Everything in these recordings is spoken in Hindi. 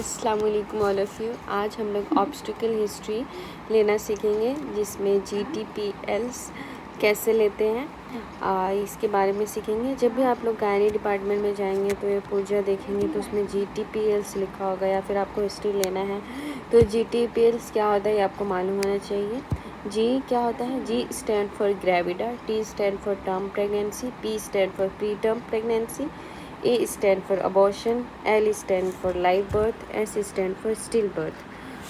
अस्सलाम वालेकुम ऑल ऑफ़ यू। आज हम लोग ऑब्स्टिकल हिस्ट्री लेना सीखेंगे, जिसमें GTPLs कैसे लेते हैं इसके बारे में सीखेंगे। जब भी आप लोग गायनी डिपार्टमेंट में जाएंगे तो ये पूजा देखेंगे तो उसमें GTPLs लिखा होगा, या फिर आपको हिस्ट्री लेना है तो GTPLs क्या होता है ये आपको मालूम होना चाहिए। G क्या होता है? G stand for gravida, T stand for term pregnancy, P stand for pre term pregnancy, A stand for abortion, L stand for live birth, S stand for still birth।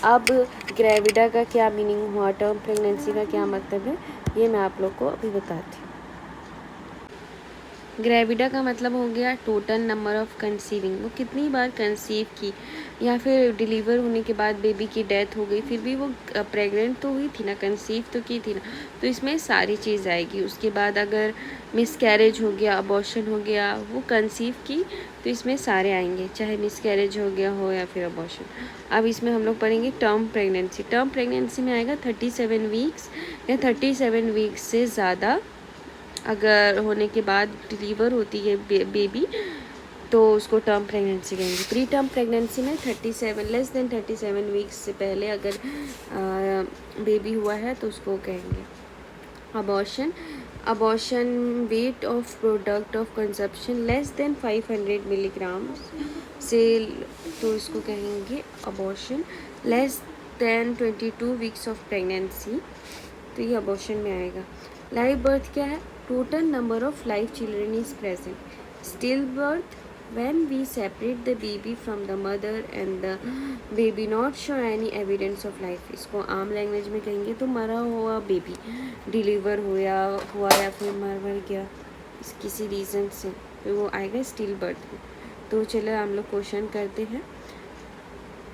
अब ग्रेविडा का क्या मीनिंग हुआ, टर्म प्रेगनेंसी का क्या मतलब है, ये मैं आप लोग को अभी बताती हूँ। ग्रेविडा का मतलब हो गया टोटल नंबर ऑफ़ कंसीविंग, वो कितनी बार कंसीव की, या फिर डिलीवर होने के बाद बेबी की डेथ हो गई फिर भी वो प्रेग्नेंट तो हुई थी ना, कंसीव तो की थी ना, तो इसमें सारी चीज़ आएगी। उसके बाद अगर मिसकैरेज हो गया, अबॉर्शन हो गया, वो कंसीव की तो इसमें सारे आएंगे, चाहे मिसकैरेज हो गया हो या फिर अबॉर्शन। अब इसमें हम लोग पढ़ेंगे टर्म प्रेगनेंसी। टर्म प्रेगनेंसी में आएगा 37 वीक्स या 37 वीक्स से ज़्यादा अगर होने के बाद डिलीवर होती है बेबी तो उसको टर्म प्रेगनेंसी कहेंगे। प्री टर्म प्रेगनेंसी में 37 लेस देन 37 वीक्स से पहले अगर बेबी हुआ है तो उसको कहेंगे abortion. Abortion weight of product of consumption less than 500 milligram से, तो इसको कहेंगे abortion. Less than 22 weeks of pregnancy, तो ये अबॉर्शन में आएगा। लाइव बर्थ क्या है? Total number of live children is present. Still birth when we separate the baby from the mother and the baby not show any evidence of life। इसको आम लैंग्वेज में कहेंगे तो मरा हुआ बेबी डिलीवर हुआ या फिर मर गया किसी रीज़न से, तो वो आएगा स्टिल बर्थ में। तो चलो हम लोग क्वेश्चन करते हैं।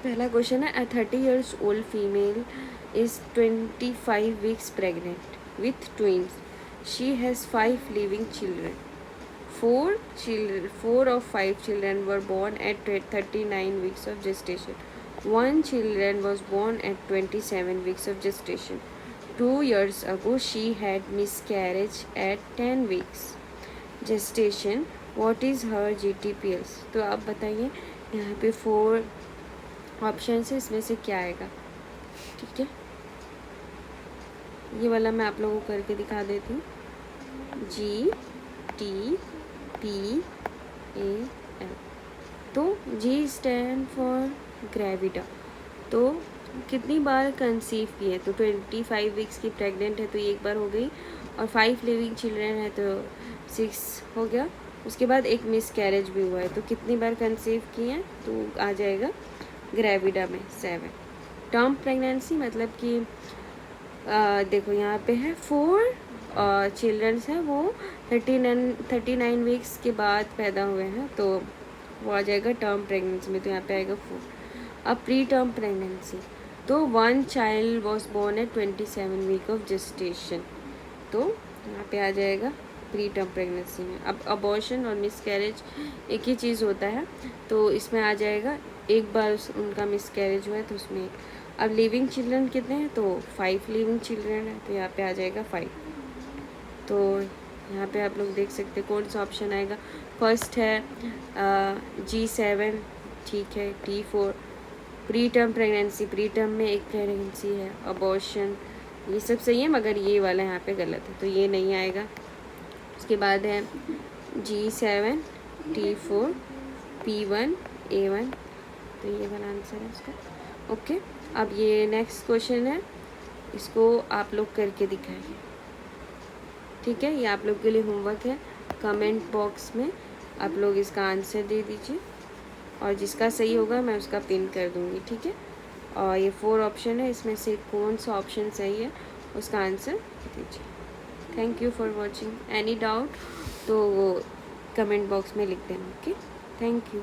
पहला क्वेश्चन है, 30 years old female is 25 weeks pregnant with twins। She has 5 living children। Four of 5 children were born at 39 weeks of gestation। One child was born at 27 weeks of gestation। 2 years ago she had miscarriage at 10 weeks gestation। What is her GTPLs? तो आप बताइए, यहाँ पे 4 ऑप्शन है, इसमें से क्या आएगा? ठीक है, ये वाला मैं आप लोगों को करके दिखा देती हूँ। GTPAL, तो G स्टैंड फॉर ग्रेविडा, तो कितनी बार कंसीव की है, तो 25 वीक्स की प्रेग्नेंट है तो ये एक बार हो गई, और 5 लिविंग चिल्ड्रन है तो 6 हो गया। उसके बाद एक मिसकैरेज भी हुआ है, तो कितनी बार कंसीव की है, तो आ जाएगा ग्रेविडा में 7। टर्म प्रेगनेंसी मतलब कि देखो यहाँ पे है 4 चिल्ड्रंस हैं, वो 39 वीक्स के बाद पैदा हुए हैं, तो वो आ जाएगा टर्म प्रेगनेंसी में, तो यहाँ पे आएगा 4। अब प्री टर्म प्रेगनेंसी, तो 1 child was born at 27 week of gestation, तो यहाँ पे आ जाएगा प्री टर्म प्रेगनेंसी में। अब अबॉर्शन और मिसकैरेज एक ही चीज़ होता है, तो इसमें आ जाएगा एक बार उनका मिसकैरेज हुआ है तो उसमें। अब लिविंग चिल्ड्रन कितने हैं, तो 5 लिविंग चिल्ड्रन है, तो यहाँ पे आ जाएगा 5। तो यहाँ पे आप लोग देख सकते हैं कौन सा ऑप्शन आएगा। फर्स्ट है G7, ठीक है। T4 pre term pregnancy, pre term में एक प्रेगनेंसी है। अबॉर्शन, ये सब सही है मगर ये वाला यहाँ पे गलत है, तो ये नहीं आएगा। उसके बाद है G7, T4, P1, A1, तो ये वाला आंसर है इसका। ओके, अब ये नेक्स्ट क्वेश्चन है, इसको आप लोग करके दिखाइए। ठीक है, ये आप लोग के लिए होमवर्क है। कमेंट बॉक्स में आप लोग इसका आंसर दे दीजिए, और जिसका सही होगा मैं उसका पिन कर दूँगी। ठीक है, और ये 4 ऑप्शन है, इसमें से कौन सा ऑप्शन सही है उसका आंसर दीजिए। Thank you for watching. Any doubt तो वो कमेंट बॉक्स में लिख देना। Okay, thank you.